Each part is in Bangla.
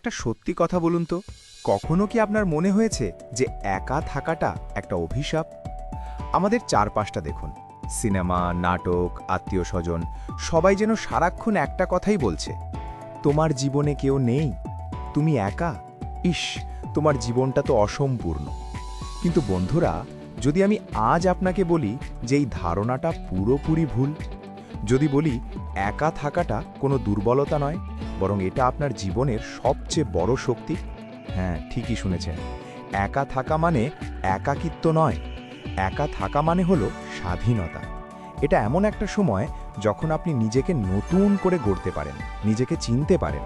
একটা সত্যি কথা বলুন তো, কখনো কি আপনার মনে হয়েছে যে একা থাকাটা একটা অভিশাপ? আমাদের চারপাশটা দেখুন, সিনেমা, নাটক, আত্মীয়স্বজন, সবাই যেন সারাক্ষণ একটা কথাই বলছে, তোমার জীবনে কেউ নেই, তুমি একা, ইস, তোমার জীবনটা তো অসম্পূর্ণ। কিন্তু বন্ধুরা, যদি আমি আজ আপনাকে বলি যে এই ধারণাটা পুরোপুরি ভুল, যদি বলি একা থাকাটা কোনো দুর্বলতা নয়, বরং এটা আপনার জীবনের সবচেয়ে বড় শক্তি। হ্যাঁ, ঠিকই শুনেছেন, একা থাকা মানে একাকিত্ব নয়, একা থাকা মানে হলো স্বাধীনতা। এটা এমন একটা সময় যখন আপনি নিজেকে নতুন করে গড়তে পারেন, নিজেকে চিনতে পারেন।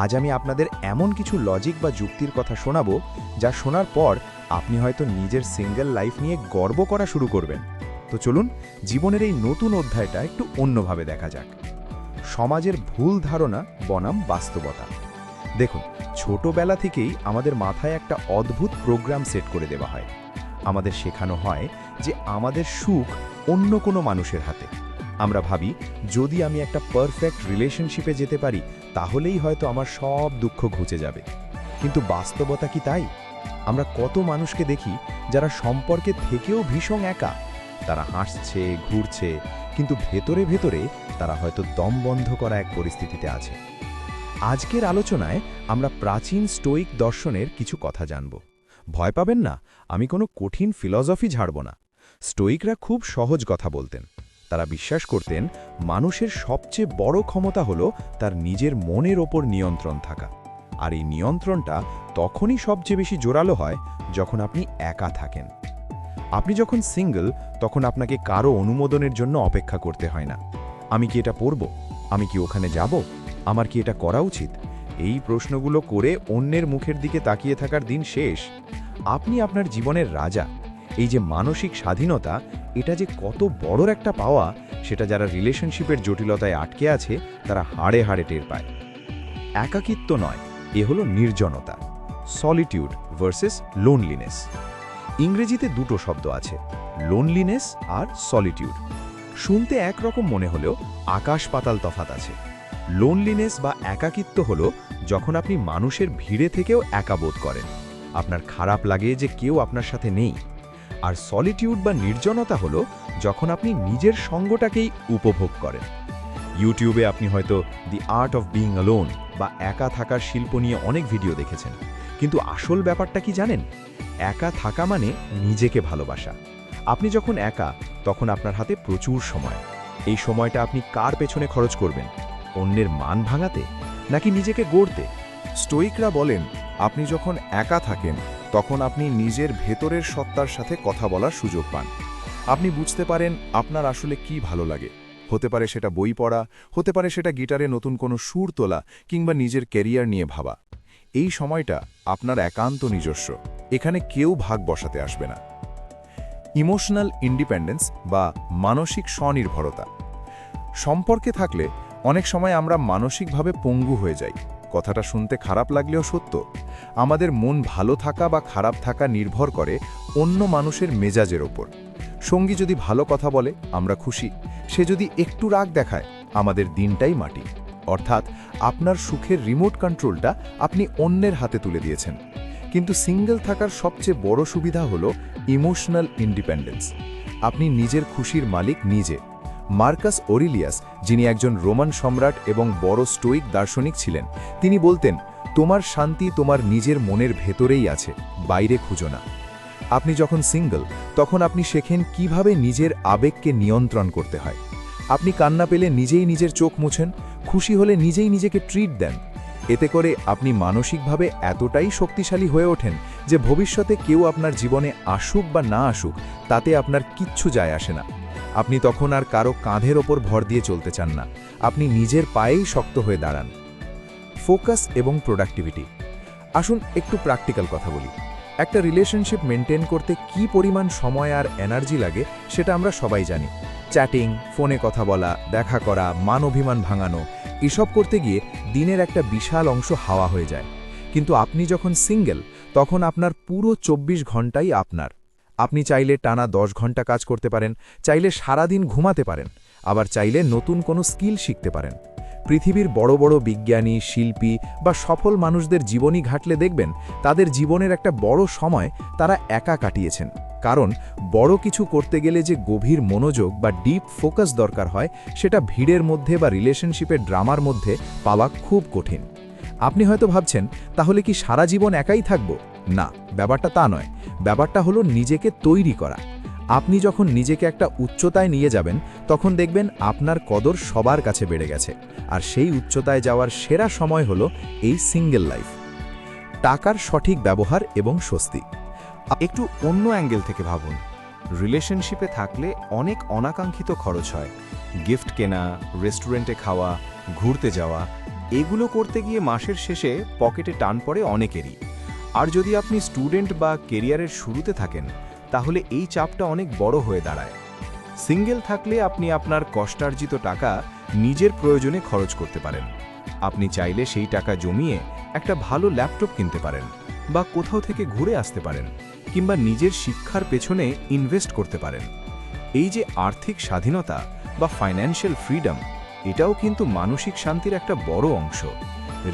আজ আমি আপনাদের এমন কিছু লজিক বা যুক্তির কথা শোনাবো, যা শোনার পর আপনি হয়তো নিজের সিঙ্গেল লাইফ নিয়ে গর্ব করা শুরু করবেন। তো চলুন, জীবনের এই নতুন অধ্যায়টা একটু অন্যভাবে দেখা যাক। সমাজের ভুল ধারণা বনাম বাস্তবতা। দেখুন, ছোটবেলা থেকেই আমাদের মাথায় একটা অদ্ভুত প্রোগ্রাম সেট করে দেওয়া হয়। আমাদের শেখানো হয় যে আমাদের সুখ অন্য কোনো মানুষের হাতে। আমরা ভাবি, যদি আমি একটা পারফেক্ট রিলেশনশিপে যেতে পারি, তাহলেই হয়তো আমার সব দুঃখ ঘুচে যাবে। কিন্তু বাস্তবতা কি তাই? আমরা কত মানুষকে দেখি যারা সম্পর্কে থেকেও ভীষণ একা। তারা হাসছে, ঘুরছে, কিন্তু ভেতরে ভেতরে তারা হয়তো দম বন্ধ করা এক পরিস্থিতিতে আছে। আজকের আলোচনায় আমরা প্রাচীন স্টোয়িক দর্শনের কিছু কথা জানব। ভয় পাবেন না, আমি কোনো কঠিন ফিলসফি ঝাড়ব না। স্টোয়িকরা খুব সহজ কথা বলতেন। তারা বিশ্বাস করতেন মানুষের সবচেয়ে বড় ক্ষমতা হলো তার নিজের মনের ওপর নিয়ন্ত্রণ থাকা। আর এই নিয়ন্ত্রণটা তখনই সবচেয়ে বেশি জোরালো হয় যখন আপনি একা থাকেন। আপনি যখন সিঙ্গল, তখন আপনাকে কারো অনুমোদনের জন্য অপেক্ষা করতে হয় না। আমি কি এটা পড়ব? আমি কি ওখানে যাব? আমার কি এটা করা উচিত? এই প্রশ্নগুলো করে অন্যের মুখের দিকে তাকিয়ে থাকার দিন শেষ। আপনি আপনার জীবনের রাজা। এই যে মানসিক স্বাধীনতা, এটা যে কত বড় একটা পাওয়া, সেটা যারা রিলেশনশিপের জটিলতায় আটকে আছে তারা হাড়ে হাড়ে টের পায়। একাকিত্ব নয়, এ হলো নির্জনতা। Solitude versus loneliness. ইংরেজিতে দুটো শব্দ আছে, লোনলিনেস আর সলিটিউড। শুনতে একরকম মনে হলেও আকাশ পাতাল তফাৎ আছে। লোনলিনেস বা একাকিত্ব হলো যখন আপনি মানুষের ভিড়ে থেকেও একা বোধ করেন, আপনার খারাপ লাগে যে কেউ আপনার সাথে নেই। আর সলিটিউড বা নির্জনতা হলো যখন আপনি নিজের সঙ্গটাকেই উপভোগ করেন। ইউটিউবে আপনি হয়তো দি আর্ট অফ বিইং অ্যালোন বা একা থাকার শিল্প নিয়ে অনেক ভিডিও দেখেছেন, কিন্তু আসল ব্যাপারটা কি জানেন? একা থাকা মানে নিজেকে ভালোবাসা। আপনি যখন একা, তখন আপনার হাতে প্রচুর সময়। এই সময়টা আপনি কার পেছনে খরচ করবেন? অন্যের মান ভাঙাতে, নাকি নিজেকে গড়তে? স্টোয়িকরা বলেন, আপনি যখন একা থাকেন তখন আপনি নিজের ভেতরের সত্তার সাথে কথা বলার সুযোগ পান। আপনি বুঝতে পারেন আপনার আসলে কি ভালো লাগে। হতে পারে সেটা বই পড়া, হতে পারে সেটা গিটারে নতুন কোনো সুর তোলা, কিংবা নিজের ক্যারিয়ার নিয়ে ভাবা। এই সময়টা আপনার একান্ত নিজস্ব, এখানে কেউ ভাগ বসাতে আসবে না। ইমোশনাল ইন্ডিপেন্ডেন্স বা মানসিক স্বনির্ভরতা। সম্পর্কে থাকলে অনেক সময় আমরা মানসিকভাবে পঙ্গু হয়ে যাই। কথাটা শুনতে খারাপ লাগলেও সত্য। আমাদের মন ভালো থাকা বা খারাপ থাকা নির্ভর করে অন্য মানুষের মেজাজের ওপর। সঙ্গী যদি ভালো কথা বলে, আমরা খুশি। সে যদি একটু রাগ দেখায়, আমাদের দিনটাই মাটি। অর্থাৎ আপনার সুখের রিমোট কন্ট্রোলটা আপনি অন্যের হাতে তুলে দিয়েছেন। কিন্তু সিঙ্গেল থাকার সবচেয়ে বড় সুবিধা হলো ইমোশনাল ইন্ডিপেন্ডেন্স। আপনি নিজের খুশির মালিক নিজে। মার্কাস অরিলিয়াস, যিনি একজন রোমান সম্রাট এবং বড় স্টোয়িক দার্শনিক ছিলেন, তিনি বলতেন, তোমার শান্তি তোমার নিজের মনের ভেতরেই আছে, বাইরে খুঁজো না। আপনি যখন সিঙ্গল, তখন আপনি শেখেন কিভাবে নিজের আবেগকে নিয়ন্ত্রণ করতে হয়। আপনি কান্না পেলে নিজেই নিজের চোখ মুছেন, খুশি হলে নিজেই নিজেকে ট্রিট দেন। এতে করে আপনি মানসিকভাবে এতটাই শক্তিশালী হয়ে ওঠেন যে ভবিষ্যতে কেউ আপনার জীবনে আসুক বা না আসুক, তাতে আপনার কিচ্ছু যায় আসে না। আপনি তখন আর কারো কাঁধের ওপর ভর দিয়ে চলতে চান না, আপনি নিজের পায়েই শক্ত হয়ে দাঁড়ান। ফোকাস এবং প্রোডাক্টিভিটি। আসুন একটু প্র্যাকটিক্যাল কথা বলি। একটা রিলেশনশিপ মেনটেন করতে কি পরিমাণ সময় আর এনার্জি লাগে সেটা আমরা সবাই জানি। চ্যাটিং, ফোনে কথা বলা, দেখা করা, মান অভিমান ভাঙানো, এসব করতে গিয়ে দিনের একটা বিশাল অংশ হাওয়া হয়ে যায়। কিন্তু আপনি যখন সিঙ্গেল, তখন আপনার পুরো 24 ঘন্টাই আপনার। আপনি চাইলে টানা 10 ঘন্টা কাজ করতে পারেন, চাইলে সারাদিন ঘুমাতে পারেন, আবার চাইলে নতুন কোনো স্কিল শিখতে পারেন। পৃথিবীর বড় বড় বিজ্ঞানী, শিল্পী বা সফল মানুষদের জীবনী ঘাটলে দেখবেন তাদের জীবনের একটা বড় সময় তারা একা কাটিয়েছেন। কারণ বড় কিছু করতে গেলে যে গভীর মনোযোগ বা ডিপ ফোকাস দরকার হয়, সেটা ভিড়ের মধ্যে বা রিলেশনশিপের ড্রামার মধ্যে পাওয়া খুব কঠিন। আপনি হয়তো ভাবছেন, তাহলে কি সারা জীবন একাই থাকব? না, ব্যাপারটা তা নয়। ব্যাপারটা হলো নিজেকে তৈরি করা। আপনি যখন নিজেকে একটা উচ্চতায় নিয়ে যাবেন, তখন দেখবেন আপনার কদর সবার কাছে বেড়ে গেছে। আর সেই উচ্চতায় যাওয়ার সেরা সময় হলো এই সিঙ্গেল লাইফ। টাকার সঠিক ব্যবহার এবং স্বস্তি। একটু অন্য অ্যাঙ্গেল থেকে ভাবুন। রিলেশনশিপে থাকলে অনেক অনাকাঙ্ক্ষিত খরচ হয়। গিফট কেনা, রেস্টুরেন্টে খাওয়া, ঘুরতে যাওয়া, এগুলো করতে গিয়ে মাসের শেষে পকেটে টান পড়ে অনেকেরই। আর যদি আপনি স্টুডেন্ট বা কেরিয়ারের শুরুতে থাকেন, তাহলে এই চাপটা অনেক বড় হয়ে দাঁড়ায়। সিঙ্গেল থাকলে আপনি আপনার কষ্টার্জিত টাকা নিজের প্রয়োজনে খরচ করতে পারেন। আপনি চাইলে সেই টাকা জমিয়ে একটা ভালো ল্যাপটপ কিনতে পারেন, বা কোথাও থেকে ঘুরে আসতে পারেন, কিংবা নিজের শিক্ষার পেছনে ইনভেস্ট করতে পারেন। এই যে আর্থিক স্বাধীনতা বা ফাইন্যান্সিয়াল ফ্রিডম, এটাও কিন্তু মানসিক শান্তির একটা বড় অংশ।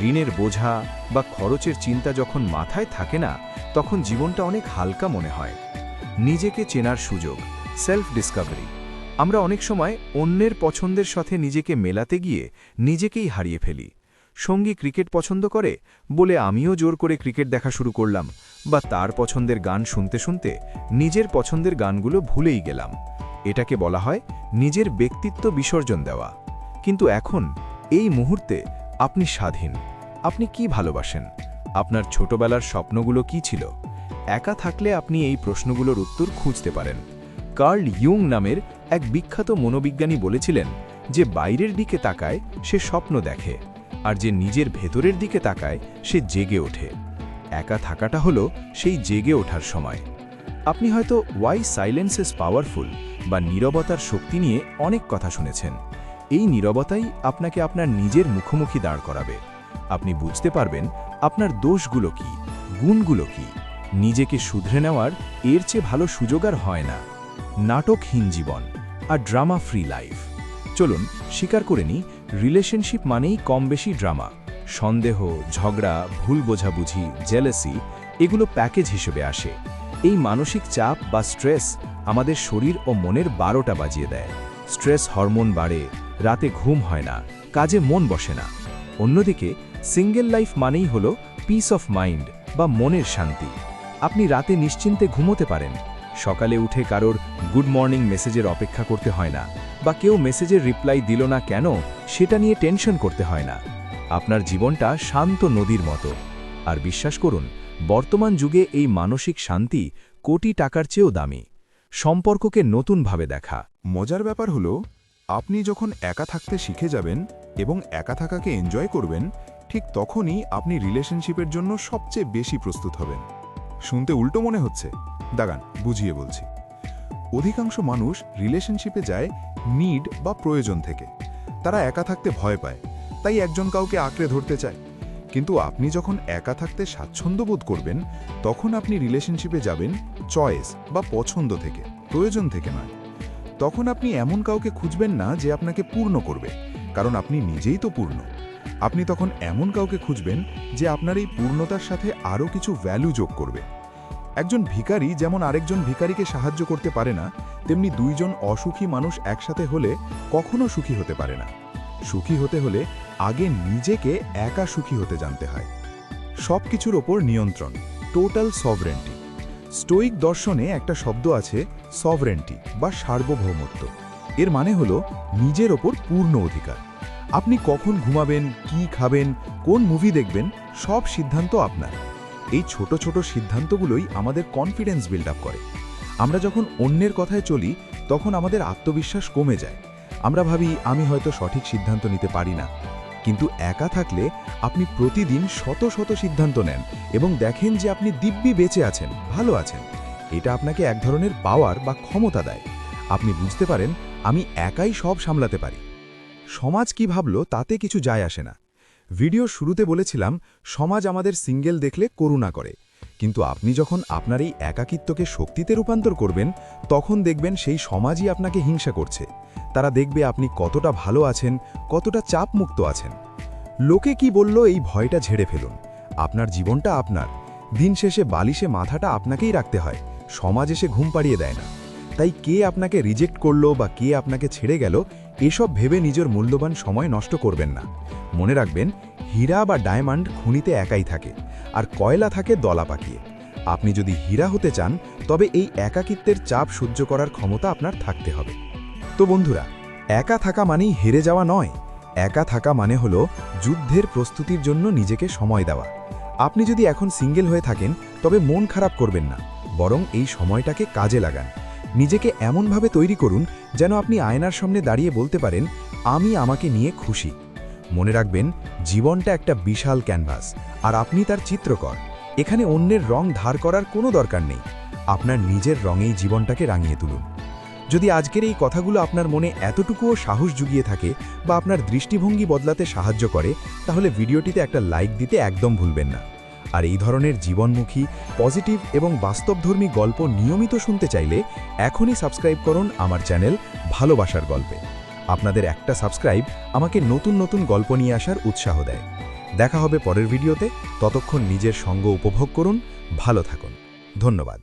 ঋণের বোঝা বা খরচের চিন্তা যখন মাথায় থাকে না, তখন জীবনটা অনেক হালকা মনে হয়। নিজেকে চেনার সুযোগ, সেলফ ডিসকভারি। আমরা অনেক সময় অন্যের পছন্দের সাথে নিজেকে মেলাতে গিয়ে নিজেকেই হারিয়ে ফেলি। সঙ্গী ক্রিকেট পছন্দ করে বলে আমিও জোর করে ক্রিকেট দেখা শুরু করলাম, বা তার পছন্দের গান শুনতে শুনতে নিজের পছন্দের গানগুলো ভুলেই গেলাম। এটাকে বলা হয় নিজের ব্যক্তিত্ব বিসর্জন দেওয়া। কিন্তু এখন এই মুহূর্তে আপনি স্বাধীন। আপনি কি ভালোবাসেন? আপনার ছোটবেলার স্বপ্নগুলো কি ছিল? একা থাকলে আপনি এই প্রশ্নগুলোর উত্তর খুঁজতে পারেন। কার্ল ইয়ুং নামের এক বিখ্যাত মনোবিজ্ঞানী বলেছিলেন যে বাইরের দিকে তাকায় সে স্বপ্ন দেখে, আর যে নিজের ভেতরের দিকে তাকায় সে জেগে ওঠে। একা থাকাটা হলো সেই জেগে ওঠার সময়। আপনি হয়তো ওয়াই সাইলেন্স ইজ পাওয়ারফুল বা নীরবতার শক্তি নিয়ে অনেক কথা শুনেছেন। এই নীরবতাই আপনাকে আপনার নিজের মুখোমুখি দাঁড় করাবে। আপনি বুঝতে পারবেন আপনার দোষগুলো কি, গুণগুলো কি। নিজেকে শুধরে নেওয়ার এর চেয়ে ভালো সুযোগ আর হয় না। নাটকহীন জীবন আর ড্রামা ফ্রি লাইফ। চলুন স্বীকার করে নিই, রিলেশনশিপ মানেই কম বেশি ড্রামা। সন্দেহ, ঝগড়া, ভুল বোঝাবুঝি, জেলাসি, এগুলো প্যাকেজ হিসেবে আসে। এই মানসিক চাপ বা স্ট্রেস আমাদের শরীর ও মনের 12টা বাজিয়ে দেয়। স্ট্রেস হরমোন বাড়ে, রাতে ঘুম হয় না, কাজে মন বসে না। অন্যদিকে সিঙ্গেল লাইফ মানেই হলো পিস অফ মাইন্ড বা মনের শান্তি। আপনি রাতে নিশ্চিন্তে ঘুমোতে পারেন। সকালে উঠে কারোর গুড মর্নিং মেসেজের অপেক্ষা করতে হয় না, বা কেউ মেসেজের রিপ্লাই দিল না কেন সেটা নিয়ে টেনশন করতে হয় না। আপনার জীবনটা শান্ত নদীর মতো। আর বিশ্বাস করুন, বর্তমান যুগে এই মানসিক শান্তি কোটি টাকার চেয়েও দামি। সম্পর্ককে নতুনভাবে দেখা। মজার ব্যাপার হলো, আপনি যখন একা থাকতে শিখে যাবেন এবং একা থাকাকে এনজয় করবেন, ঠিক তখনই আপনি রিলেশনশিপের জন্য সবচেয়ে বেশি প্রস্তুত হবেন। শুনতে উল্টো মনে হচ্ছে? দাঁড়ান, বুঝিয়ে বলছি। অধিকাংশ মানুষ রিলেশনশিপে যায় নিড বা প্রয়োজন থেকে। তারা একা থাকতে ভয় পায়, তাই একজন কাউকে আঁকড়ে ধরতে চায়। কিন্তু আপনি যখন একা থাকতে স্বাচ্ছন্দ্য বোধ করবেন, তখন আপনি রিলেশনশিপে যাবেন চয়েস বা পছন্দ থেকে, প্রয়োজন থেকে নয়। তখন আপনি এমন কাউকে খুঁজবেন না যে আপনাকে পূর্ণ করবে, কারণ আপনি নিজেই তো পূর্ণ। আপনি তখন এমন কাউকে খুঁজবেন যে আপনার এই পূর্ণতার সাথে আরও কিছু ভ্যালু যোগ করবে। একজন ভিখারি যেমন আরেকজন ভিখারিকে সাহায্য করতে পারে না, তেমনি দুইজন অসুখী মানুষ একসাথে হলে কখনো সুখী হতে পারে না। সুখী হতে হলে আগে নিজেকে একা সুখী হতে জানতে হয়। সব কিছুর ওপর নিয়ন্ত্রণ, টোটাল সভরেন্টি। স্টোইক দর্শনে একটা শব্দ আছে, সভরেন্টি বা সার্বভৌমত্ব। এর মানে হলো নিজের ওপর পূর্ণ অধিকার। আপনি কখন ঘুমাবেন, কি খাবেন, কোন মুভি দেখবেন, সব সিদ্ধান্ত আপনার। এই ছোট ছোট সিদ্ধান্তগুলোই আমাদের কনফিডেন্স বিল্ড আপ করে। আমরা যখন অন্যের কথায় চলি, তখন আমাদের আত্মবিশ্বাস কমে যায়। আমরা ভাবি আমি হয়তো সঠিক সিদ্ধান্ত নিতে পারি না। কিন্তু একা থাকলে আপনি প্রতিদিন শত শত সিদ্ধান্ত নেন এবং দেখেন যে আপনি দিব্যি বেঁচে আছেন, ভালো আছেন। এটা আপনাকে এক ধরনের পাওয়ার বা ক্ষমতা দেয়। আপনি বুঝতে পারেন আমি একাই সব সামলাতে পারি। সমাজ কি ভাবলো তাতে কিছু যায় আসে না। ভিডিওর শুরুতে বলেছিলাম সমাজ আমাদের সিঙ্গেল দেখলে করুণা করে, কিন্তু আপনি যখন আপনার এই একাকিত্বকে শক্তিতে রূপান্তর করবেন, তখন দেখবেন সেই সমাজই আপনাকে হিংসা করছে। তারা দেখবে আপনি কতটা ভালো আছেন, কতটা চাপমুক্ত আছেন। লোকে কি বলল এই ভয়টা ঝেড়ে ফেলুন। আপনার জীবনটা আপনার। দিন শেষে বালিশে মাথাটা আপনাকেই রাখতে হয়, সমাজ এসে ঘুম পাড়িয়ে দেয় না। তাই কে আপনাকে রিজেক্ট করলো বা কে আপনাকে ছেড়ে গেল, এসব ভেবে নিজের মূল্যবান সময় নষ্ট করবেন না। মনে রাখবেন, হীরা বা ডায়মন্ড খনিতে একাই থাকে, আর কয়লা থাকে দলা পাকিয়ে। আপনি যদি হীরা হতে চান, তবে এই একাকিত্বের চাপ সহ্য করার ক্ষমতা আপনার থাকতে হবে। তো বন্ধুরা, একা থাকা মানেই হেরে যাওয়া নয়। একা থাকা মানে হলো যুদ্ধের প্রস্তুতির জন্য নিজেকে সময় দেওয়া। আপনি যদি এখন সিঙ্গেল হয়ে থাকেন, তবে মন খারাপ করবেন না, বরং এই সময়টাকে কাজে লাগান। নিজেকে এমনভাবে তৈরি করুন যেন আপনি আয়নার সামনে দাঁড়িয়ে বলতে পারেন, আমি আমাকে নিয়ে খুশি। মনে রাখবেন, জীবনটা একটা বিশাল ক্যানভাস, আর আপনি তার চিত্রকর। এখানে অন্যের রং ধার করার কোনো দরকার নেই। আপনার নিজের রঙেই জীবনটাকে রাঙিয়ে তুলুন। যদি আজকের এই কথাগুলো আপনার মনে এতটুকুও সাহস জুগিয়ে থাকে বা আপনার দৃষ্টিভঙ্গি বদলাতে সাহায্য করে, তাহলে ভিডিওটিতে একটা লাইক দিতে একদম ভুলবেন না। আর এই ধরনের জীবনমুখী, পজিটিভ এবং বাস্তবধর্মী গল্প নিয়মিত শুনতে চাইলে এখনই সাবস্ক্রাইব করুন আমার চ্যানেল ভালোবাসার গল্পে। আপনাদের একটা সাবস্ক্রাইব আমাকে নতুন নতুন গল্প নিয়ে আসার উৎসাহ দেয়। দেখা হবে পরের ভিডিওতে। ততক্ষণ নিজের সঙ্গ উপভোগ করুন, ভালো থাকুন। ধন্যবাদ।